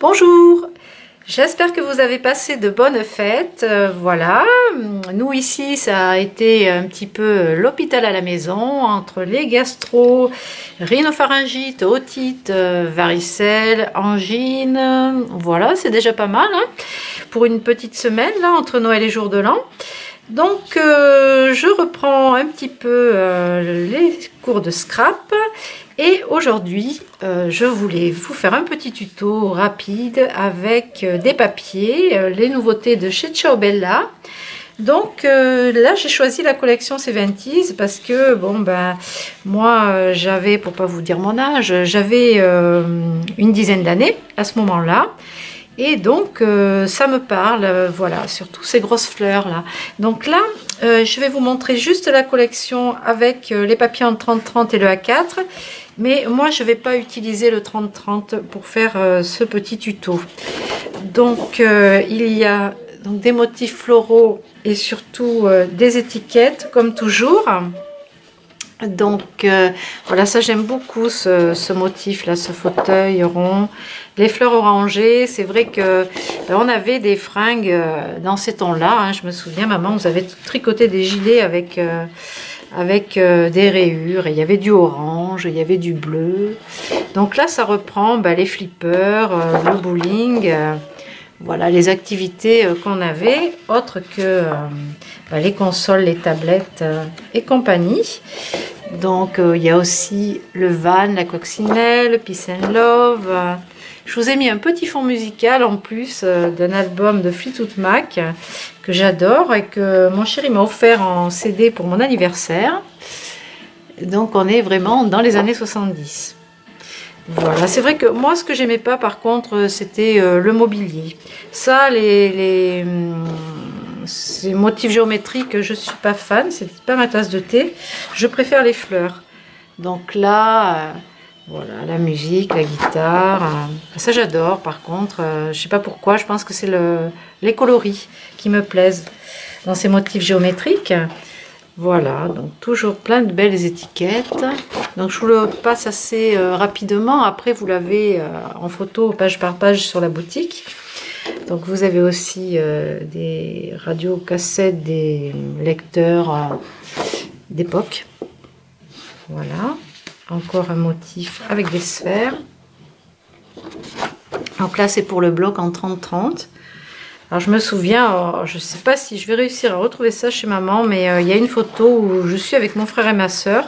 Bonjour, j'espère que vous avez passé de bonnes fêtes. Voilà, nous ici ça a été un petit peu l'hôpital à la maison entre les gastro, rhinopharyngite, otite, varicelle, angine. Voilà, c'est déjà pas mal hein, pour une petite semaine là entre Noël et Jour de l'An. Donc je reprends un petit peu les cours de scrap et aujourd'hui je voulais vous faire un petit tuto rapide avec des papiers, les nouveautés de chez Ciao Bella. Donc là j'ai choisi la collection C20s parce que bon ben moi j'avais, pour pas vous dire mon âge, j'avais une dizaine d'années à ce moment-là. Et donc ça me parle, voilà, surtout ces grosses fleurs là. Donc là, je vais vous montrer juste la collection avec les papiers en 30-30 et le A4. Mais moi, je ne vais pas utiliser le 30-30 pour faire ce petit tuto. Donc il y a donc, des motifs floraux et surtout des étiquettes, comme toujours. Donc voilà, ça j'aime beaucoup ce motif là, ce fauteuil rond, les fleurs orangées. C'est vrai que ben, on avait des fringues dans ces tons là hein. Je me souviens, maman vous avait tricoté des gilets avec des rayures, et il y avait du orange, il y avait du bleu. Donc là ça reprend ben, les flippers, le bowling, voilà les activités qu'on avait, autres que les consoles, les tablettes et compagnie. Donc il y a aussi le van, la coccinelle, le Peace and Love. Je vous ai mis un petit fond musical en plus d'un album de Fleetwood Mac que j'adore et que mon chéri m'a offert en CD pour mon anniversaire. Donc on est vraiment dans les années 70. Voilà, c'est vrai que moi ce que j'aimais pas par contre c'était le mobilier. Ça, ces motifs géométriques, je suis pas fan, c'est pas ma tasse de thé. Je préfère les fleurs. Donc là, voilà, la musique, la guitare, ça j'adore. Par contre, je sais pas pourquoi, je pense que c'est les coloris qui me plaisent dans ces motifs géométriques. Voilà, donc toujours plein de belles étiquettes. Donc je vous le passe assez rapidement. Après, vous l'avez en photo page par page sur la boutique. Donc vous avez aussi des radiocassettes, des lecteurs d'époque. Voilà, encore un motif avec des sphères. Donc là c'est pour le bloc en 30-30. Alors je me souviens, je ne sais pas si je vais réussir à retrouver ça chez maman, mais il y a une photo où je suis avec mon frère et ma soeur.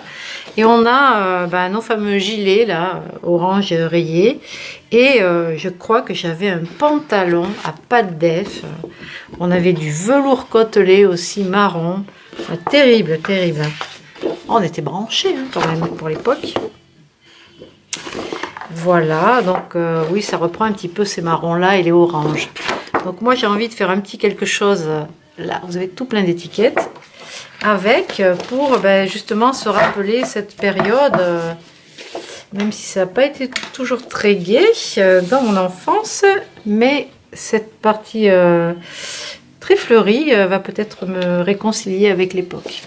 Et on a nos fameux gilets là, orange rayé. Et je crois que j'avais un pantalon à pattes d'œuf. On avait du velours côtelé aussi marron. Enfin, terrible, terrible. On était branchés hein, quand même pour l'époque. Voilà, donc oui, ça reprend un petit peu ces marrons là et les oranges. Donc moi j'ai envie de faire un petit quelque chose, là vous avez tout plein d'étiquettes, avec pour justement se rappeler cette période, même si ça n'a pas été toujours très gai dans mon enfance, mais cette partie très fleurie va peut-être me réconcilier avec l'époque.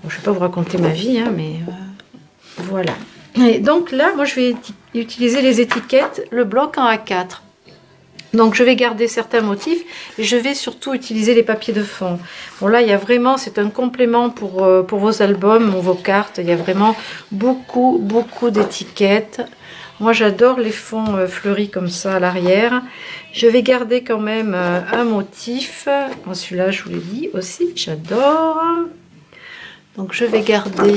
Bon, je ne vais pas vous raconter ma vie, hein, mais voilà. Et donc là, moi je vais utiliser les étiquettes, le bloc en A4. Donc je vais garder certains motifs et je vais surtout utiliser les papiers de fond. Bon là il y a vraiment, c'est un complément pour vos albums ou vos cartes. Il y a vraiment beaucoup d'étiquettes. Moi j'adore les fonds fleuris comme ça à l'arrière. Je vais garder quand même un motif. Celui-là je vous l'ai dit aussi, j'adore. Donc je vais garder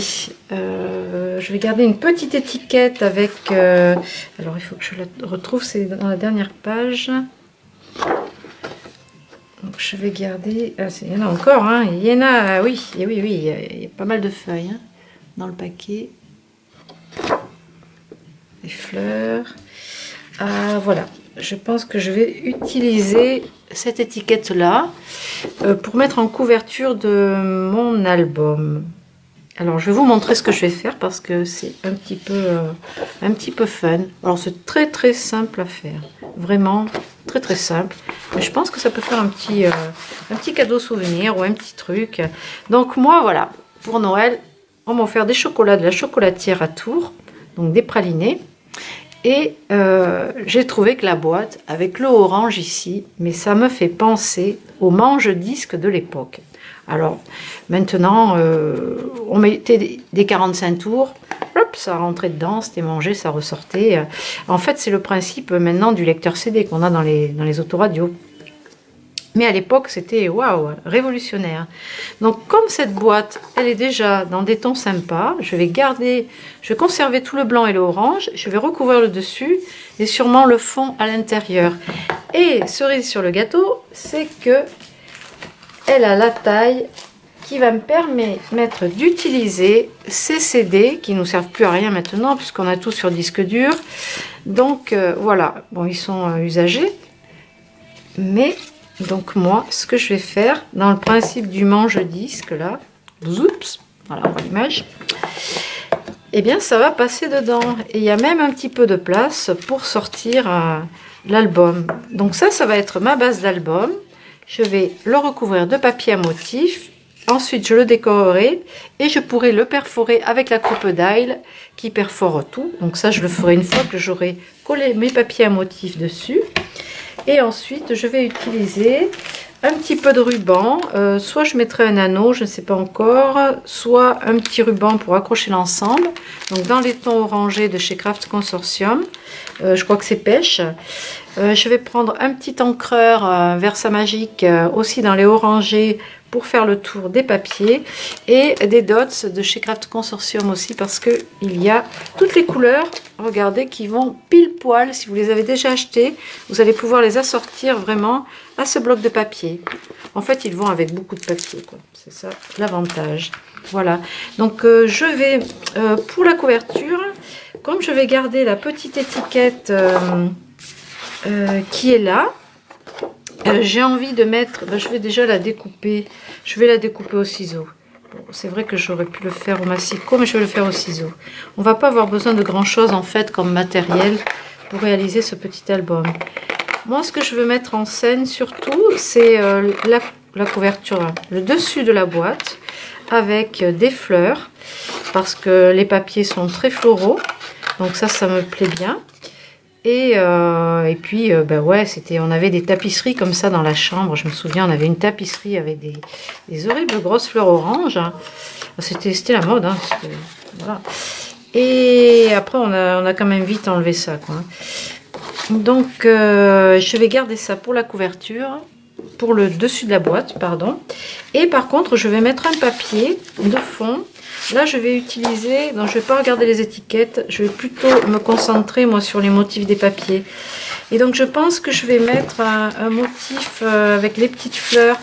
une petite étiquette avec... alors il faut que je la retrouve, c'est dans la dernière page. Donc je vais garder... il y en a encore, hein, il y en a... Oui, il y a pas mal de feuilles hein, dans le paquet. Des fleurs. Voilà, je pense que je vais utiliser cette étiquette là pour mettre en couverture de mon album. Alors je vais vous montrer ce que je vais faire parce que c'est un petit peu fun. Alors c'est très simple à faire, vraiment très simple, mais je pense que ça peut faire un petit cadeau souvenir ou un petit truc. Donc moi voilà, pour Noël on m'a offert des chocolats de la chocolatière à Tours, donc des pralinés. Et j'ai trouvé que la boîte, avec le orange ici, mais ça me fait penser au manche-disque de l'époque. Alors, maintenant, on mettait des 45 tours, hop, ça rentrait dedans, c'était mangé, ça ressortait. En fait, c'est le principe maintenant du lecteur CD qu'on a dans les autoradios. Mais à l'époque, c'était waouh, révolutionnaire. Donc, comme cette boîte, elle est déjà dans des tons sympas, je vais conserver tout le blanc et l'orange, je vais recouvrir le dessus et sûrement le fond à l'intérieur. Et cerise sur le gâteau, c'est que elle a la taille qui va me permettre d'utiliser ces CD qui ne nous servent plus à rien maintenant puisqu'on a tout sur disque dur. Donc voilà, bon, ils sont usagés, mais donc moi, ce que je vais faire dans le principe du manche-disque là, oups, voilà, on voit l'image, eh bien ça va passer dedans et il y a même un petit peu de place pour sortir l'album. Donc ça va être ma base d'album. Je vais le recouvrir de papier à motif. Ensuite, je le décorerai et je pourrai le perforer avec la coupe d'ail qui perfore tout. Donc ça, je le ferai une fois que j'aurai collé mes papiers à motif dessus. Et ensuite, je vais utiliser un petit peu de ruban. Soit je mettrai un anneau, je ne sais pas encore. Soit un petit ruban pour accrocher l'ensemble. Donc dans les tons orangés de chez Craft Consortium. Je crois que c'est pêche. Je vais prendre un petit encreur Versa Magique aussi dans les orangés pour faire le tour des papiers et des dots de chez Craft Consortium aussi parce que il y a toutes les couleurs, regardez, qui vont pile poil. Si vous les avez déjà achetés, vous allez pouvoir les assortir vraiment à ce bloc de papier. En fait, ils vont avec beaucoup de papier, quoi. C'est ça l'avantage. Voilà, donc je vais pour la couverture, comme je vais garder la petite étiquette qui est là, j'ai envie de mettre, je vais déjà la découper, je vais la découper au ciseau. Bon, c'est vrai que j'aurais pu le faire au massicot, mais je vais le faire au ciseau. On va pas avoir besoin de grand chose en fait comme matériel pour réaliser ce petit album. Moi, ce que je veux mettre en scène surtout, c'est la couverture, le dessus de la boîte avec des fleurs parce que les papiers sont très floraux, donc ça me plaît bien. Et puis, ben ouais, on avait des tapisseries comme ça dans la chambre. Je me souviens, on avait une tapisserie avec des horribles grosses fleurs oranges. Hein. C'était la mode. Hein. Voilà. Et après, on a quand même vite enlevé ça, quoi. Donc, je vais garder ça pour la couverture, pour le dessus de la boîte, pardon. Et par contre, je vais mettre un papier de fond. Là, je vais utiliser, donc je ne vais pas regarder les étiquettes, je vais plutôt me concentrer, moi, sur les motifs des papiers. Et donc, je pense que je vais mettre un motif avec les petites fleurs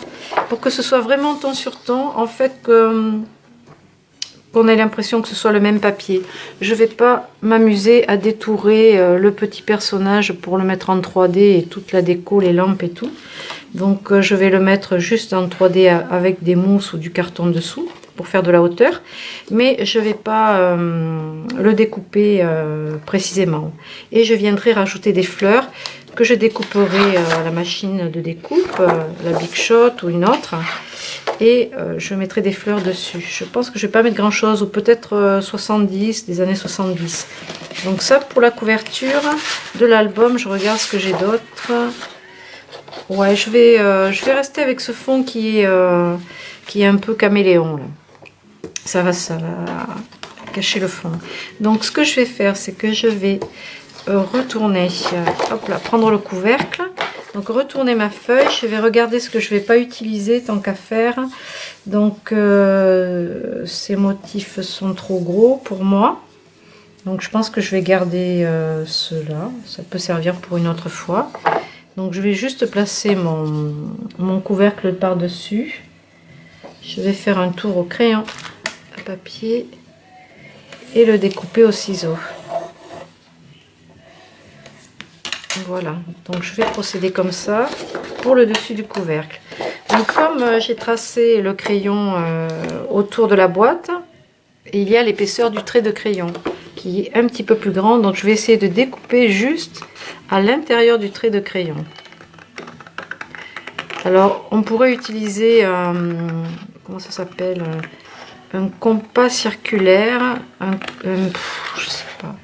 pour que ce soit vraiment ton sur ton, en fait, qu'on ait l'impression que ce soit le même papier. Je ne vais pas m'amuser à détourer le petit personnage pour le mettre en 3D et toute la déco, les lampes et tout. Donc, je vais le mettre juste en 3D avec des mousses ou du carton dessous, pour faire de la hauteur, mais je ne vais pas le découper précisément. Et je viendrai rajouter des fleurs que je découperai à la machine de découpe, la Big Shot ou une autre, et je mettrai des fleurs dessus. Je pense que je ne vais pas mettre grand chose, ou peut-être 70, des années 70. Donc ça pour la couverture de l'album. Je regarde ce que j'ai d'autre. Ouais, je vais rester avec ce fond qui est un peu caméléon là. Ça va cacher le fond. Donc ce que je vais faire, c'est que je vais retourner, hop là, prendre le couvercle, donc retourner ma feuille. Je vais regarder ce que je ne vais pas utiliser tant qu'à faire. Donc ces motifs sont trop gros pour moi, donc je pense que je vais garder ceux-là. Ça peut servir pour une autre fois. Donc je vais juste placer mon couvercle par dessus. Je vais faire un tour au crayon à papier et le découper au ciseau. Voilà, donc je vais procéder comme ça pour le dessus du couvercle. Donc comme j'ai tracé le crayon autour de la boîte, il y a l'épaisseur du trait de crayon qui est un petit peu plus grande, donc je vais essayer de découper juste à l'intérieur du trait de crayon. Alors on pourrait utiliser comment ça s'appelle, un compas circulaire, je sais pas.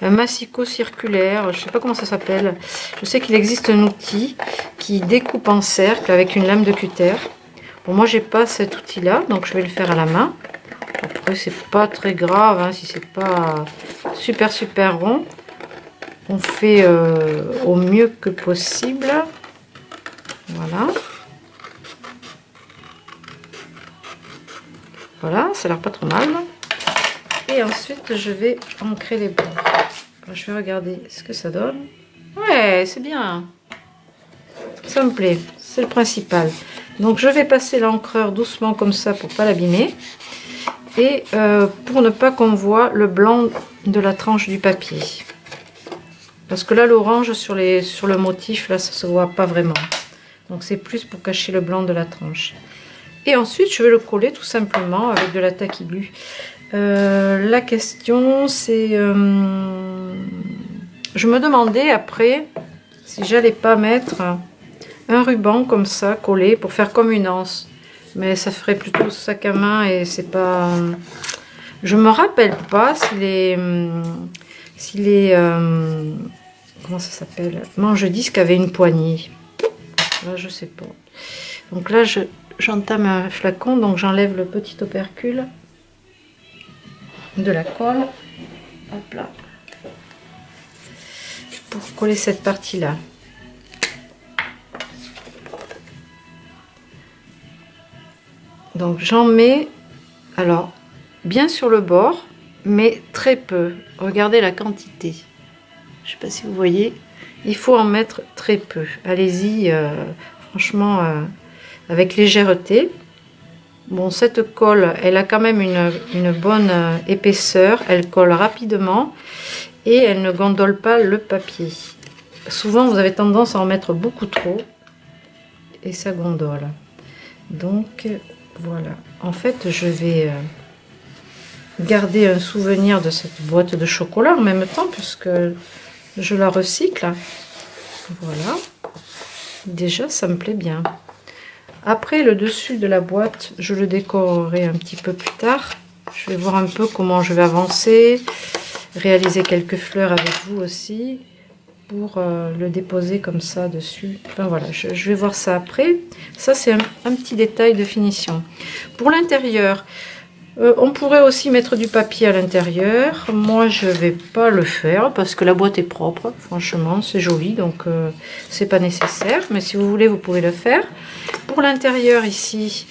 un massicot circulaire, je sais pas comment ça s'appelle. Je sais qu'il existe un outil qui découpe en cercle avec une lame de cutter. Bon, moi j'ai pas cet outil là, donc je vais le faire à la main. Après c'est pas très grave hein, si c'est pas super rond. On fait au mieux que possible. Voilà. Voilà, ça a l'air pas trop mal. Et ensuite, je vais ancrer les bords. Je vais regarder ce que ça donne. Ouais, c'est bien. Ça me plaît, c'est le principal. Donc, je vais passer l'encreur doucement comme ça pour pas l'abîmer. Et pour ne pas qu'on voit le blanc de la tranche du papier. Parce que là, l'orange sur le motif, là, ça se voit pas vraiment. Donc, c'est plus pour cacher le blanc de la tranche. Et ensuite, je vais le coller tout simplement avec de la tacky glue. La question, c'est... je me demandais après si j'allais pas mettre un ruban comme ça, collé, pour faire comme une anse. Mais ça ferait plutôt sac à main et c'est pas... Je me rappelle pas si les comment ça s'appelle, manche-disque avait une poignée. Là, je sais pas. Donc là, j'entame un flacon, donc j'enlève le petit opercule de la colle. Hop là. Pour coller cette partie-là. Donc j'en mets, alors, bien sur le bord, mais très peu. Regardez la quantité. Je sais pas si vous voyez. Il faut en mettre très peu. Allez-y, franchement, avec légèreté. Bon, cette colle, elle a quand même une bonne épaisseur. Elle colle rapidement et elle ne gondole pas le papier. Souvent, vous avez tendance à en mettre beaucoup trop et ça gondole. Donc, voilà. En fait, je vais garder un souvenir de cette boîte de chocolat en même temps puisque je la recycle. Voilà. Déjà, ça me plaît bien. Après, le dessus de la boîte, je le décorerai un petit peu plus tard. Je vais voir un peu comment je vais avancer, réaliser quelques fleurs avec vous aussi, pour le déposer comme ça dessus. Enfin voilà, je vais voir ça après. Ça, c'est un petit détail de finition. Pour l'intérieur, on pourrait aussi mettre du papier à l'intérieur. Moi, je vais pas le faire parce que la boîte est propre. Franchement, c'est joli, donc c'est pas nécessaire. Mais si vous voulez, vous pouvez le faire. Pour l'intérieur ici,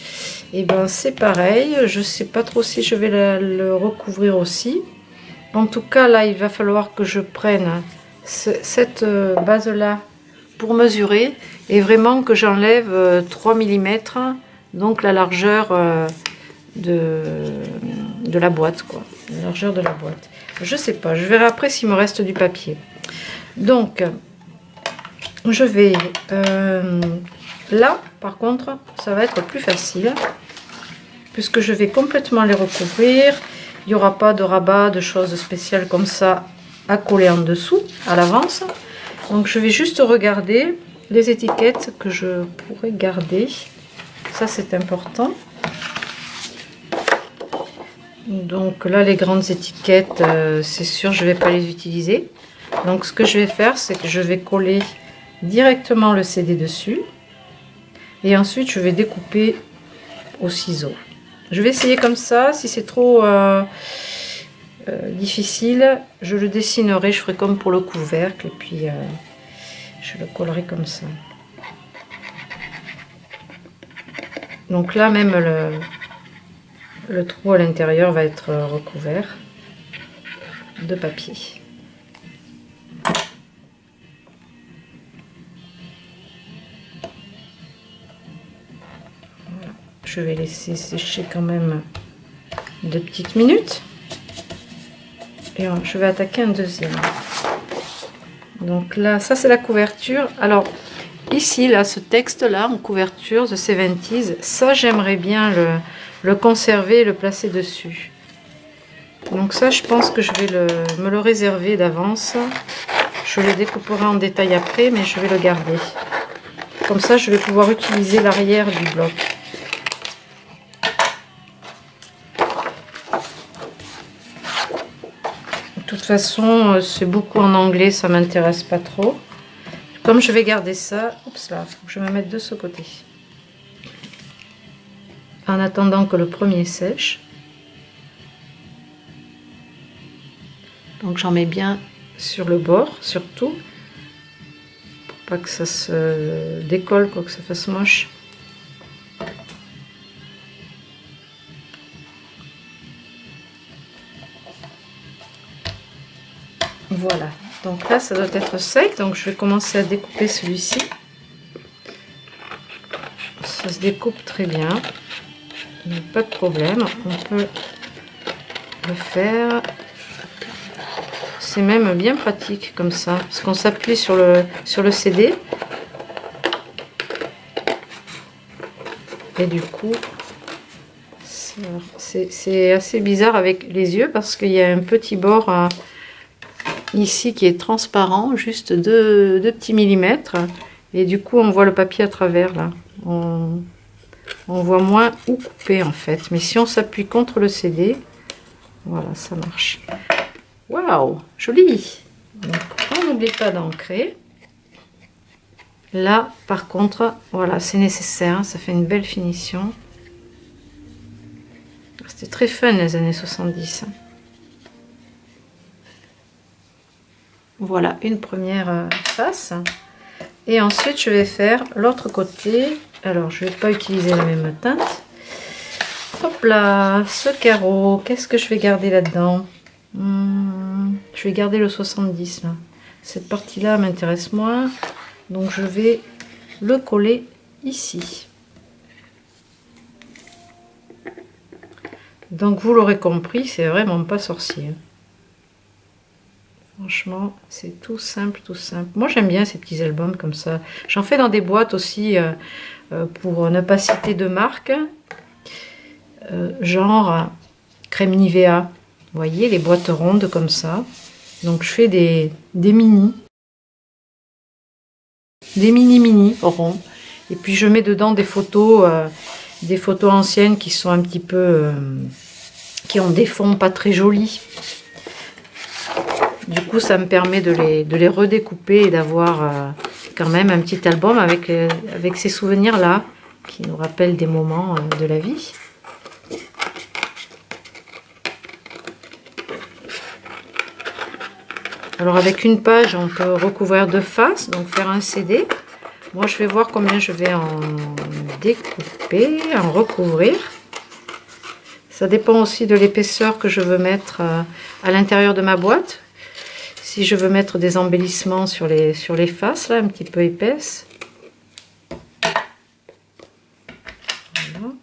et ben c'est pareil. Je sais pas trop si je vais le recouvrir aussi. En tout cas, là, il va falloir que je prenne cette base là pour mesurer et vraiment que j'enlève 3 mm, donc la largeur de la boîte, quoi, la largeur de la boîte. Je sais pas, je verrai après s'il me reste du papier. Donc je vais là par contre ça va être plus facile puisque je vais complètement les recouvrir. Il n'y aura pas de rabat, de choses spéciales comme ça à coller en dessous à l'avance. Donc je vais juste regarder les étiquettes que je pourrais garder. Ça c'est important. Donc là les grandes étiquettes, c'est sûr je vais pas les utiliser. Donc ce que je vais faire, c'est que je vais coller directement le CD dessus. Et ensuite je vais découper au ciseau. Je vais essayer comme ça. Si c'est trop difficile, je le dessinerai, je ferai comme pour le couvercle et puis je le collerai comme ça. Donc là même le trou à l'intérieur va être recouvert de papier. Voilà. Je vais laisser sécher quand même 2 petites minutes. Et je vais attaquer un deuxième. Donc là, ça c'est la couverture. Alors ici, là, ce texte-là en couverture, The 70s, ça j'aimerais bien le conserver et le placer dessus. Donc ça, je pense que je vais me le réserver d'avance. Je le découperai en détail après, mais je vais le garder. Comme ça, je vais pouvoir utiliser l'arrière du bloc. toute façon, c'est beaucoup en anglais, ça m'intéresse pas trop. Comme je vais garder ça, oups là, faut que je me mette de ce côté. En attendant que le premier sèche. Donc j'en mets bien sur le bord, surtout. Pour pas que ça se décolle, quoi, que ça fasse moche. Voilà, donc là ça doit être sec, donc je vais commencer à découper celui-ci. Ça se découpe très bien, pas de problème, on peut le faire. C'est même bien pratique comme ça, parce qu'on s'appuie sur le CD. Et du coup, c'est assez bizarre avec les yeux, parce qu'il y a un petit bord ici qui est transparent, juste 2 petits millimètres, et du coup on voit le papier à travers là, on voit moins où couper en fait, mais si on s'appuie contre le CD, voilà, ça marche. Waouh, joli. Donc on n'oublie pas d'ancrer. Là par contre, voilà, c'est nécessaire, ça fait une belle finition. C'était très fun les années 70. Voilà une première face, et ensuite je vais faire l'autre côté. Alors je vais pas utiliser la même teinte. Hop là, ce carreau, qu'est-ce que je vais garder là-dedans? Je vais garder le 70 là. Cette partie là m'intéresse moins, donc je vais le coller ici. Donc vous l'aurez compris, c'est vraiment pas sorcier. Franchement, c'est tout simple, tout simple. Moi, j'aime bien ces petits albums comme ça. J'en fais dans des boîtes aussi, pour ne pas citer de marque. Genre crème Nivea. Vous voyez, les boîtes rondes comme ça. Donc, je fais des mini. Des mini ronds. Et puis, je mets dedans des photos anciennes qui sont un petit peu... qui ont des fonds pas très jolis. Du coup, ça me permet de les redécouper et d'avoir quand même un petit album avec ces souvenirs-là, qui nous rappellent des moments de la vie. Alors, avec une page, on peut recouvrir 2 faces, donc faire un CD. Moi, je vais voir combien je vais en découper, en recouvrir. Ça dépend aussi de l'épaisseur que je veux mettre à l'intérieur de ma boîte. Si je veux mettre des embellissements sur les faces, là, un petit peu épaisses. Voilà.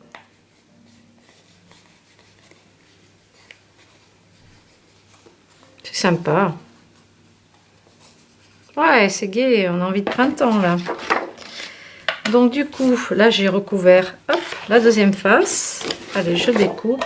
C'est sympa. Ouais, c'est gai, on a envie de printemps, là. Donc, du coup, là, j'ai recouvert, hop, la deuxième face. Allez, je découpe.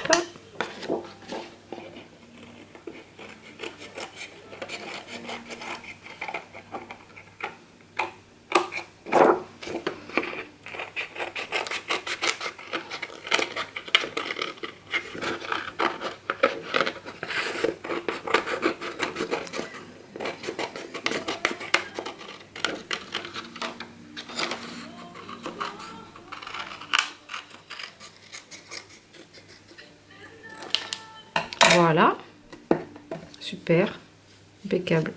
Voilà, super, impeccable.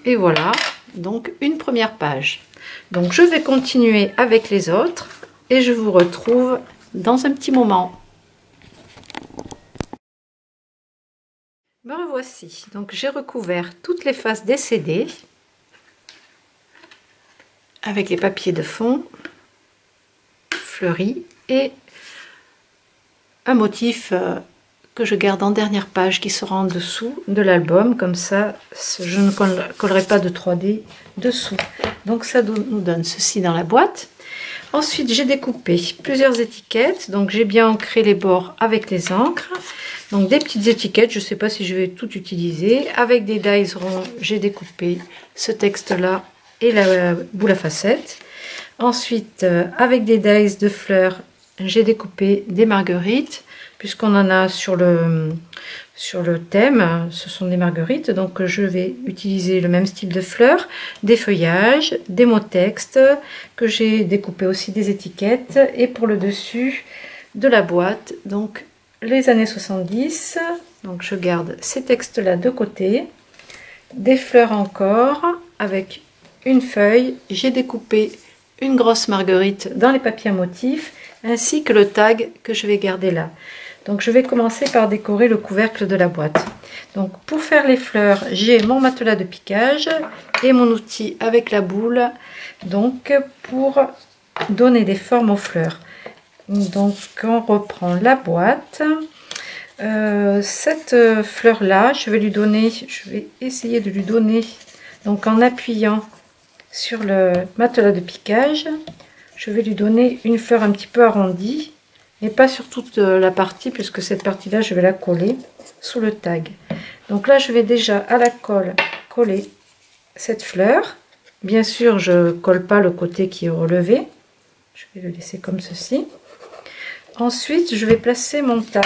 Et voilà, donc une première page. Donc je vais continuer avec les autres et je vous retrouve dans un petit moment. Me revoici. Donc j'ai recouvert toutes les faces des CD avec les papiers de fond fleuris et un motif que je garde en dernière page qui sera en dessous de l'album, comme ça je ne collerai pas de 3D dessous. Donc ça nous donne ceci dans la boîte. Ensuite j'ai découpé plusieurs étiquettes, donc j'ai bien ancré les bords avec les encres, donc des petites étiquettes, je ne sais pas si je vais tout utiliser. Avec des dies ronds j'ai découpé ce texte là et la boule à facettes. Ensuite avec des dies de fleurs j'ai découpé des marguerites, puisqu'on en a sur le thème, ce sont des marguerites, donc je vais utiliser le même style de fleurs, des feuillages, des mots textes, que j'ai découpé aussi des étiquettes, et pour le dessus de la boîte, donc les années 70, donc je garde ces textes là de côté, des fleurs encore, avec une feuille, j'ai découpé une grosse marguerite dans les papiers à motifs, ainsi que le tag que je vais garder là. Donc je vais commencer par décorer le couvercle de la boîte. Donc pour faire les fleurs, j'ai mon matelas de piquage et mon outil avec la boule, donc pour donner des formes aux fleurs. Donc on reprend la boîte. Cette fleur là, je vais essayer de lui donner, donc en appuyant sur le matelas de piquage, je vais lui donner une fleur un petit peu arrondie, mais pas sur toute la partie, puisque cette partie là je vais la coller sous le tag. Donc là je vais déjà à la colle coller cette fleur. Bien sûr je colle pas le côté qui est relevé, je vais le laisser comme ceci. Ensuite je vais placer mon tag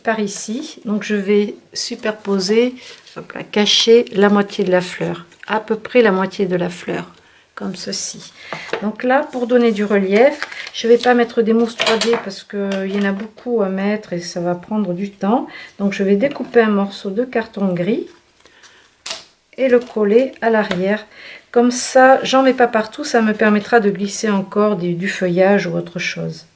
par ici, donc je vais superposer, hop là, cacher la moitié de la fleur, à peu près la moitié de la fleur, comme ceci. Donc là, pour donner du relief, je vais pas mettre des mousses 3D parce qu'il y en a beaucoup à mettre et ça va prendre du temps. Donc je vais découper un morceau de carton gris et le coller à l'arrière. Comme ça, j'en mets pas partout, ça me permettra de glisser encore du feuillage ou autre chose.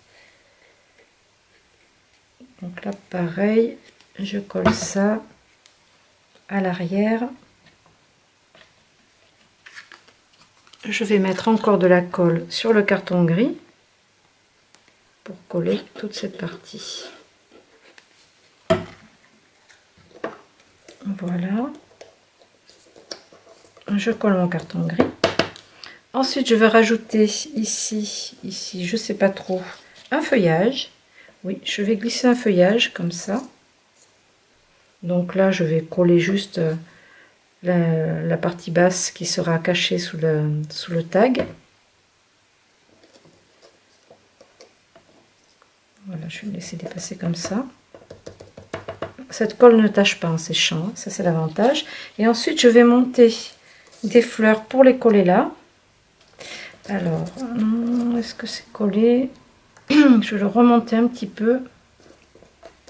Donc là, pareil, je colle ça à l'arrière. Je vais mettre encore de la colle sur le carton gris pour coller toute cette partie. Voilà. Je colle mon carton gris. Ensuite, je vais rajouter ici, je sais pas trop, un feuillage. Oui, je vais glisser un feuillage comme ça. Donc là, je vais coller juste la partie basse qui sera cachée sous le tag. Voilà, je vais le laisser dépasser comme ça. Cette colle ne tâche pas en séchant, ça c'est l'avantage. Et ensuite, je vais monter des fleurs pour les coller là. Alors, est-ce que c'est collé? Je vais le remonter un petit peu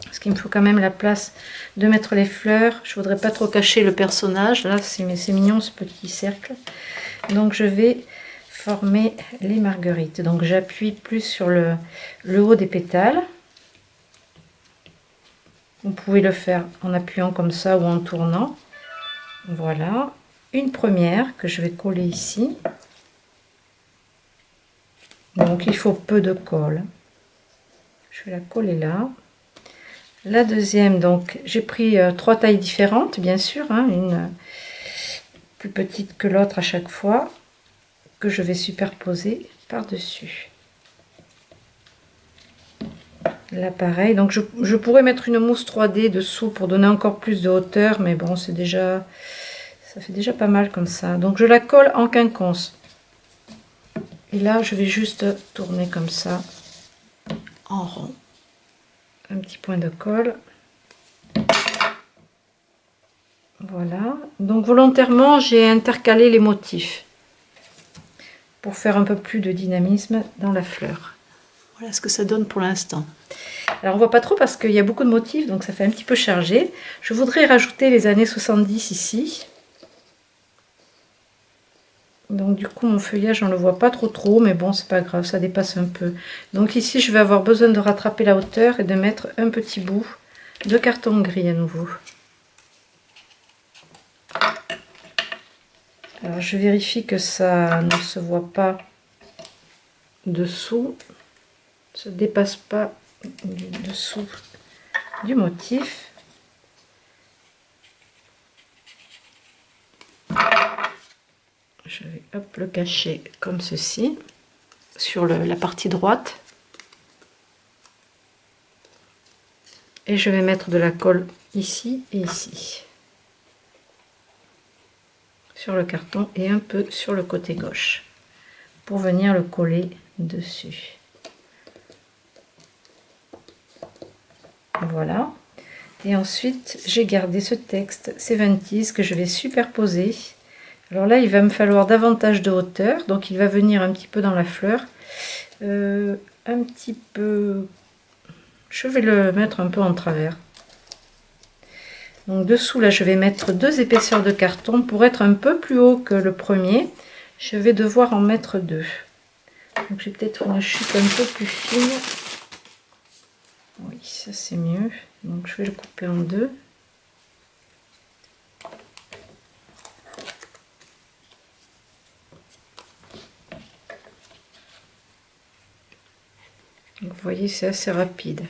parce qu'il me faut quand même la place de mettre les fleurs. Je voudrais pas trop cacher le personnage. Là, c'est mignon ce petit cercle. Donc, je vais former les marguerites. Donc, j'appuie plus sur le haut des pétales. Vous pouvez le faire en appuyant comme ça ou en tournant. Voilà. Une première que je vais coller ici. Donc il faut peu de colle. Je vais la coller là. La deuxième, donc j'ai pris 3 tailles différentes, bien sûr, hein, une plus petite que l'autre à chaque fois, que je vais superposer par-dessus. Là pareil, donc je pourrais mettre une mousse 3D dessous pour donner encore plus de hauteur, mais bon, ça fait déjà pas mal comme ça. Donc je la colle en quinconce. Et là, je vais juste tourner comme ça, en rond. Un petit point de colle. Voilà. Donc volontairement, j'ai intercalé les motifs pour faire un peu plus de dynamisme dans la fleur. Voilà ce que ça donne pour l'instant. Alors on voit pas trop parce qu'il y a beaucoup de motifs, donc ça fait un petit peu chargé. Je voudrais rajouter les années 70 ici. Donc du coup mon feuillage on le voit pas trop, mais bon c'est pas grave, ça dépasse un peu. Donc ici je vais avoir besoin de rattraper la hauteur et de mettre un petit bout de carton gris à nouveau. Alors je vérifie que ça ne se voit pas dessous, ça ne dépasse pas du dessous du motif. Je vais hop, le cacher comme ceci sur la partie droite et je vais mettre de la colle ici et ici sur le carton et un peu sur le côté gauche pour venir le coller dessus. Voilà. Et ensuite, j'ai gardé ce texte 70s que je vais superposer. Alors là, il va me falloir davantage de hauteur, donc il va venir un petit peu dans la fleur. Un petit peu... Je vais le mettre un peu en travers. Donc dessous, là, je vais mettre 2 épaisseurs de carton. Pour être un peu plus haut que le premier, je vais devoir en mettre 2. Donc j'ai peut-être une chute un peu plus fine. Oui, ça c'est mieux. Donc je vais le couper en 2. Donc, vous voyez, c'est assez rapide.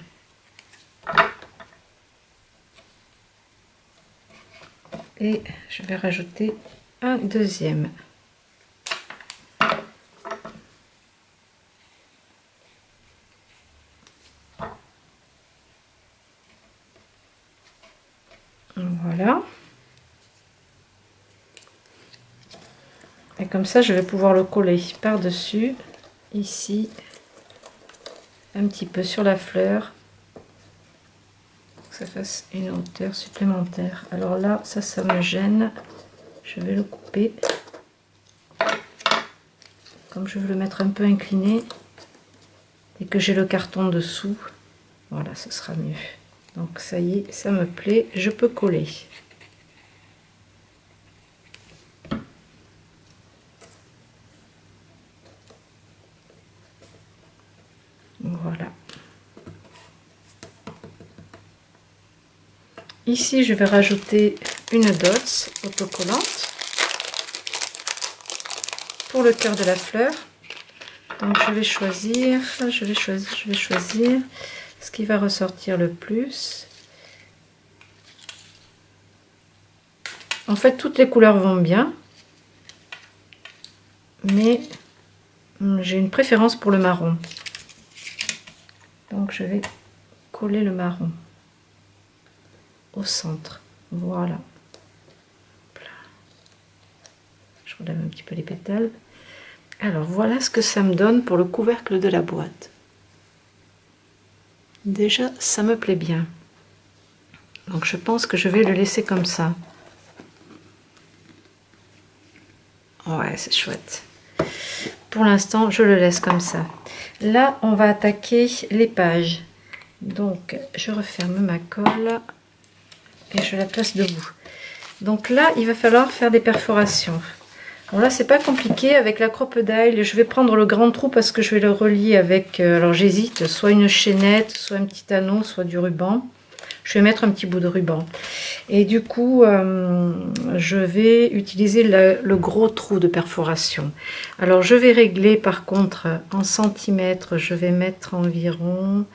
Et je vais rajouter un deuxième. Voilà. Et comme ça, je vais pouvoir le coller par-dessus, ici, un petit peu sur la fleur, pour que ça fasse une hauteur supplémentaire. Alors là, ça me gêne. Je vais le couper. Comme je veux le mettre un peu incliné, et que j'ai le carton dessous, voilà, ce sera mieux. Donc ça y est, ça me plaît, je peux coller. Voilà. Ici, je vais rajouter une dots autocollante pour le cœur de la fleur. Donc je vais choisir ce qui va ressortir le plus. En fait, toutes les couleurs vont bien, mais j'ai une préférence pour le marron. Donc je vais coller le marron au centre. Voilà. Je relève un petit peu les pétales. Alors voilà ce que ça me donne pour le couvercle de la boîte. Déjà, ça me plaît bien. Donc je pense que je vais le laisser comme ça. Ouais, c'est chouette. Pour l'instant, je le laisse comme ça. Là, on va attaquer les pages. Donc, je referme ma colle et je la place debout. Donc là, il va falloir faire des perforations. Bon là, c'est pas compliqué. Avec la crocodile, je vais prendre le grand trou parce que je vais le relier avec... alors j'hésite, soit une chaînette, soit un petit anneau, soit du ruban. Je vais mettre un petit bout de ruban. Et du coup, je vais utiliser le gros trou de perforation. Alors, je vais régler par contre en centimètres. Je vais mettre environ...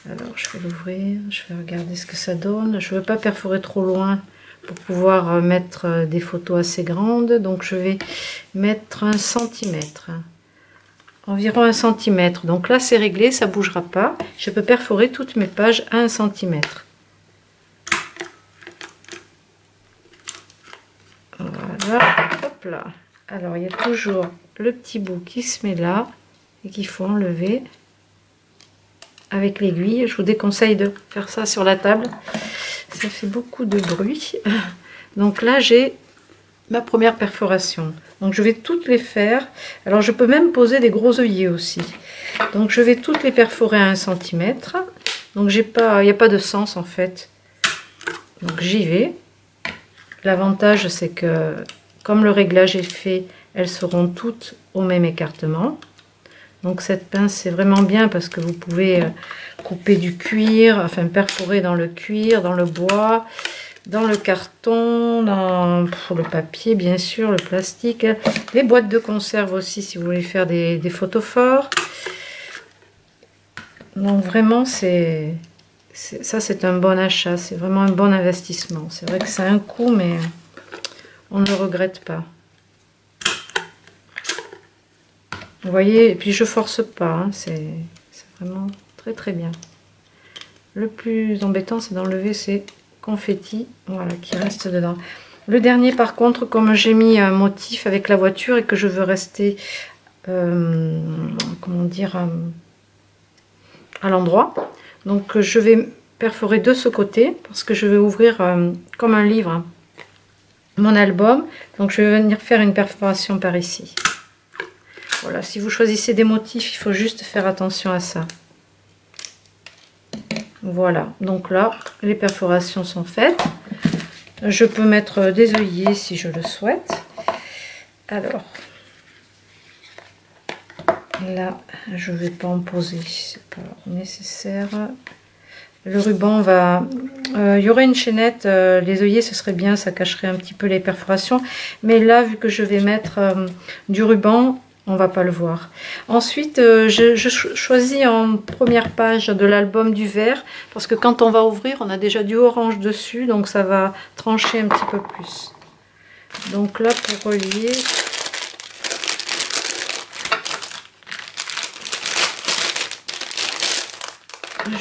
Alors, je vais l'ouvrir. Je vais regarder ce que ça donne. Je ne veux pas perforer trop loin pour pouvoir mettre des photos assez grandes. Donc, je vais mettre 1 centimètre. Environ 1 centimètre. Donc là, c'est réglé, ça ne bougera pas. Je peux perforer toutes mes pages à 1 centimètre. Voilà, hop là. Alors, il y a toujours le petit bout qui se met là et qu'il faut enlever avec l'aiguille. Je vous déconseille de faire ça sur la table. Ça fait beaucoup de bruit. Donc là, j'ai ma première perforation. Donc je vais toutes les faire. Alors je peux même poser des gros œillets aussi. Donc je vais toutes les perforer à 1 centimètre. Donc il n'y a pas de sens en fait. Donc j'y vais. L'avantage c'est que comme le réglage est fait, elles seront toutes au même écartement. Donc cette pince c'est vraiment bien parce que vous pouvez couper du cuir, enfin perforer dans le cuir, dans le bois, dans le carton, dans le papier bien sûr, le plastique, les boîtes de conserve aussi si vous voulez faire des photos forts. Donc vraiment c'est un bon achat, c'est vraiment un bon investissement. C'est vrai que c'est un coût mais on ne le regrette pas. Vous voyez, et puis je force pas, hein, c'est vraiment très très bien. Le plus embêtant c'est d'enlever ces confettis, voilà, qui restent dedans. Le dernier par contre, comme j'ai mis un motif avec la voiture et que je veux rester comment dire à l'endroit, donc je vais perforer de ce côté parce que je vais ouvrir comme un livre mon album. Donc je vais venir faire une perforation par ici. Voilà, si vous choisissez des motifs, il faut juste faire attention à ça. Voilà, donc là, les perforations sont faites. Je peux mettre des œillets si je le souhaite. Alors, là, je ne vais pas en poser, c'est pas nécessaire. Le ruban va... il y aurait une chaînette, les œillets, ce serait bien, ça cacherait un petit peu les perforations. Mais là, vu que je vais mettre du ruban, on va pas le voir. Ensuite, je choisis en première page de l'album du vert, parce que quand on va ouvrir, on a déjà du orange dessus, donc ça va trancher un petit peu plus. Donc là, pour relier...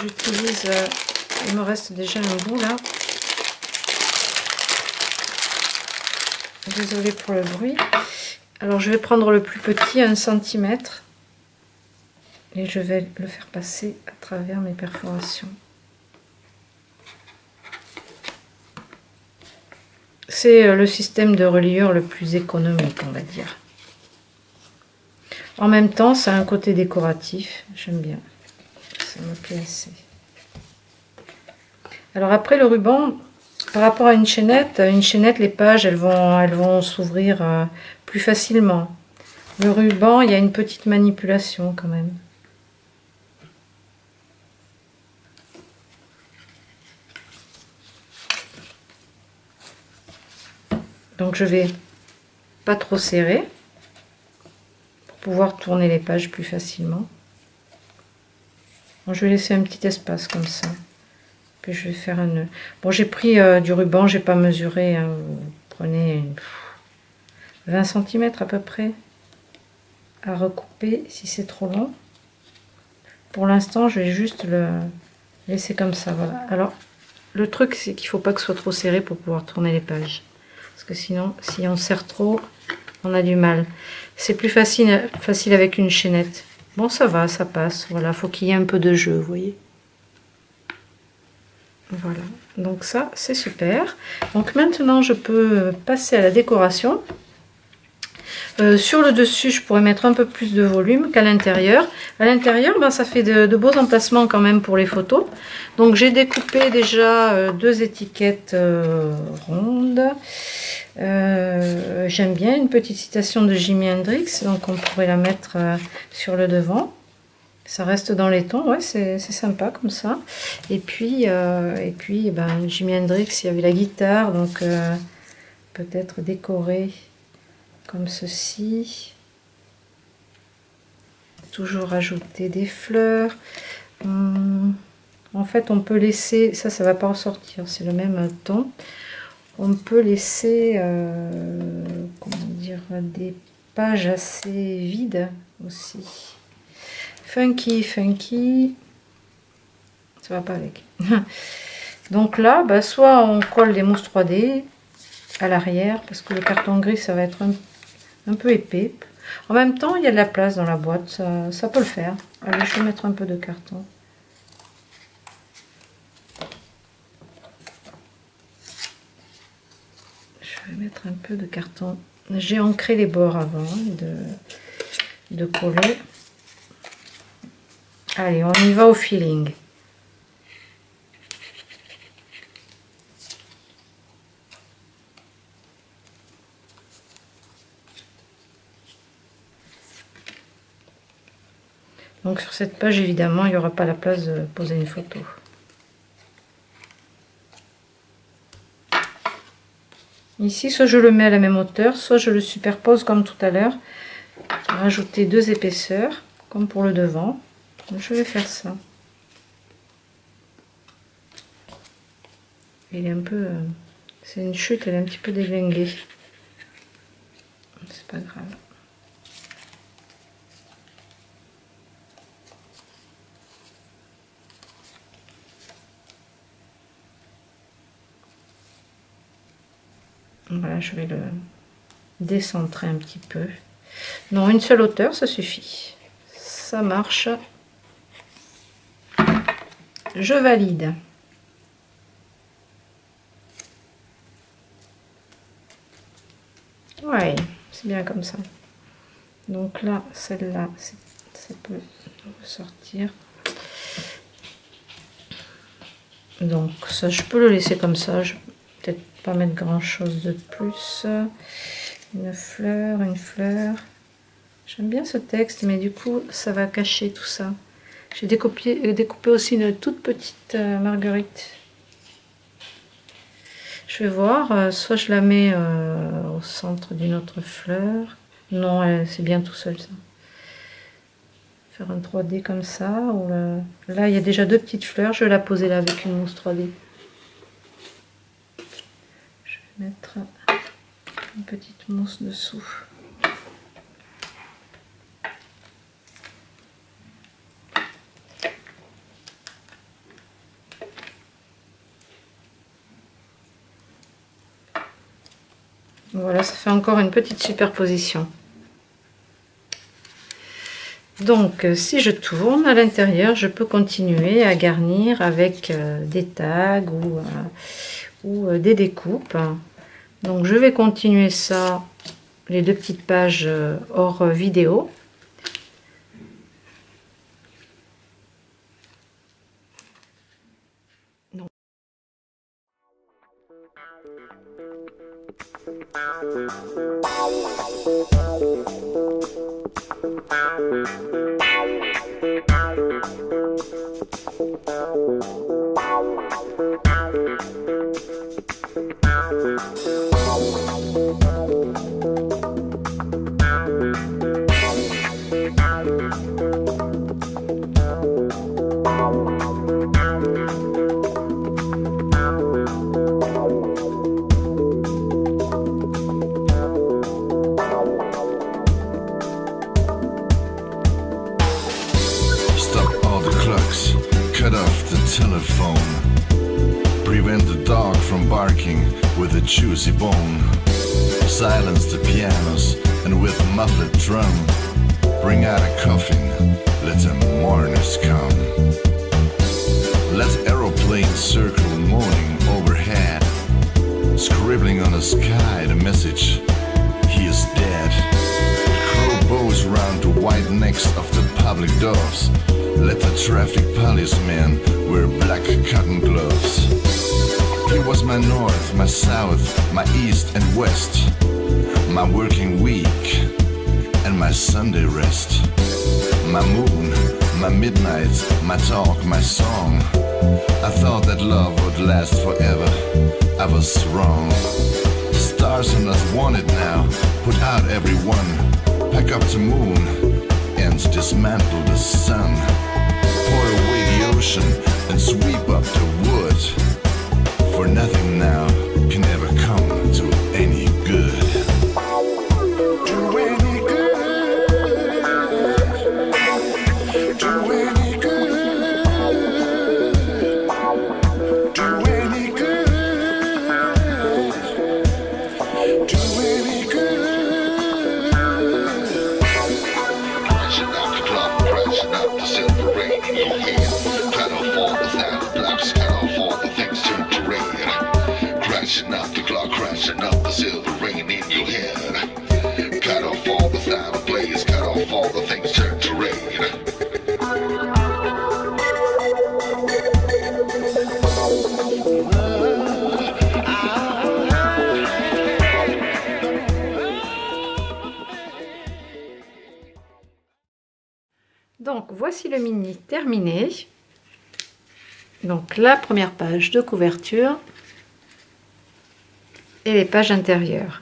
J'utilise... il me reste déjà un bout là. Désolée pour le bruit. Alors je vais prendre le plus petit, 1 cm, et je vais le faire passer à travers mes perforations. C'est le système de reliure le plus économique, on va dire. En même temps, ça a un côté décoratif, j'aime bien. Ça me plaît assez. Alors après le ruban, par rapport à une chaînette, les pages elles vont s'ouvrir plus facilement. Le ruban, il y a une petite manipulation quand même. Donc je vais pas trop serrer pour pouvoir tourner les pages plus facilement. Bon, je vais laisser un petit espace comme ça. Puis je vais faire un nœud. Bon, j'ai pris du ruban, j'ai pas mesuré. Hein. Vous prenez 20 cm à peu près à recouper si c'est trop long. Pour l'instant, je vais juste le laisser comme ça. Voilà. Alors, le truc, c'est qu'il ne faut pas que ce soit trop serré pour pouvoir tourner les pages. Parce que sinon, si on serre trop, on a du mal. C'est plus facile avec une chaînette. Bon, ça va, ça passe. Voilà, faut qu'il y ait un peu de jeu, vous voyez. Voilà, donc ça, c'est super. Donc maintenant, je peux passer à la décoration. Sur le dessus, je pourrais mettre un peu plus de volume qu'à l'intérieur. À l'intérieur, ben, ça fait de beaux emplacements quand même pour les photos. Donc j'ai découpé déjà 2 étiquettes rondes. J'aime bien une petite citation de Jimi Hendrix, donc on pourrait la mettre sur le devant. Ça reste dans les tons, ouais, c'est sympa comme ça. Et puis ben, Jimi Hendrix, il y avait la guitare, donc peut-être décorer comme ceci. Toujours ajouter des fleurs. En fait, on peut laisser, ça va pas ressortir, c'est le même ton. On peut laisser, comment dire, des pages assez vides aussi. Funky, ça va pas avec. Donc là, bah, soit on colle des mousses 3D à l'arrière, parce que le carton gris, ça va être un peu épais. En même temps, il y a de la place dans la boîte, ça peut le faire. Allez, je vais mettre un peu de carton. Je vais mettre un peu de carton. J'ai ancré les bords avant de coller. Allez, on y va au feeling. Donc sur cette page, évidemment, il n'y aura pas la place de poser une photo. Ici, soit je le mets à la même hauteur, soit je le superpose comme tout à l'heure. Rajouter 2 épaisseurs, comme pour le devant. Donc, je vais faire ça. Il est un peu... c'est une chute, elle est un petit peu déglinguée. C'est pas grave. Voilà, je vais le décentrer un petit peu. Non, une seule hauteur, ça suffit. Ça marche. Je valide. Ouais, c'est bien comme ça. Donc là, celle-là, ça peut ressortir. Donc ça, je peux le laisser comme ça. Je vais peut-être pas mettre grand chose de plus. Une fleur, une fleur. J'aime bien ce texte, mais du coup, ça va cacher tout ça. J'ai découpé aussi une toute petite marguerite. Je vais voir, soit je la mets au centre d'une autre fleur. Non, c'est bien tout seul ça. Faire un 3D comme ça. Ou là, il y a déjà deux petites fleurs. Je vais la poser là avec une mousse 3D. Je vais mettre une petite mousse dessous. Voilà, ça fait encore une petite superposition. Donc, si je tourne à l'intérieur, je peux continuer à garnir avec des tags ou des découpes. Donc, je vais continuer ça, les deux petites pages hors vidéo. Donc. Cut off the telephone. Prevent the dog from barking with a juicy bone. Silence the pianos and with a muffled drum. Bring out a coffin, let the mourners come. Let aeroplanes circle moaning overhead. Scribbling on the sky the message, he is dead. Crow bows round the white necks of the public doves. Let the traffic policeman wear black cotton gloves. He was my north, my south, my east and west. My working week and my Sunday rest. My moon, my midnight, my talk, my song. I thought that love would last forever. I was wrong. Stars are not wanted now. Put out everyone. Pack up the moon and dismantle the sun. Pour away the ocean and sweep up the wood. For nothing now can ever come to any good. To any good. To any good. To any good. To any good. Crashing up the clock, crashing up the silver rain in your head. Cut off all the sound blocks, cut off all the things turn to rain. Crashing up the clock, crashing up the silver rain in your head. Cut off all the sound plays, cut off all the things turn to rain. Donc voici le mini terminé. Donc la première page de couverture et les pages intérieures.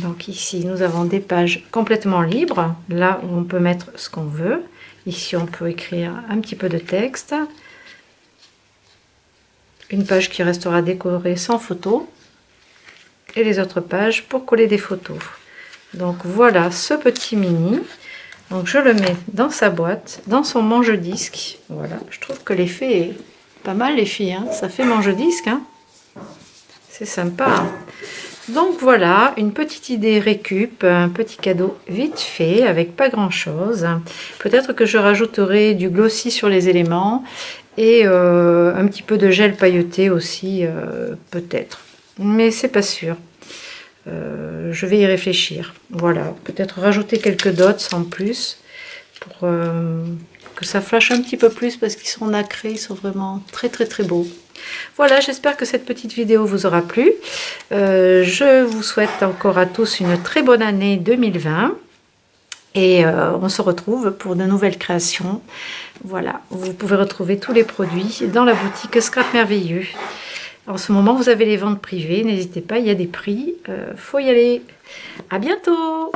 Donc ici nous avons des pages complètement libres, là où on peut mettre ce qu'on veut. Ici on peut écrire un petit peu de texte. Une page qui restera décorée sans photo et les autres pages pour coller des photos. Donc voilà ce petit mini. Donc je le mets dans sa boîte, dans son manche-disque. Voilà, je trouve que l'effet est pas mal les filles, hein. Ça fait manche-disque, hein. C'est sympa. Donc voilà, une petite idée récup, un petit cadeau vite fait avec pas grand chose. Peut-être que je rajouterai du glossy sur les éléments et un petit peu de gel pailleté aussi, peut-être. mais c'est pas sûr. Je vais y réfléchir. Voilà, peut-être rajouter quelques dots en plus pour que ça flash un petit peu plus parce qu'ils sont nacrés, ils sont vraiment très très très beaux. Voilà, j'espère que cette petite vidéo vous aura plu. Je vous souhaite encore à tous une très bonne année 2020 et on se retrouve pour de nouvelles créations. Voilà, vous pouvez retrouver tous les produits dans la boutique Scrap Merveilleux. En ce moment, vous avez les ventes privées, n'hésitez pas, il y a des prix, faut y aller. À bientôt!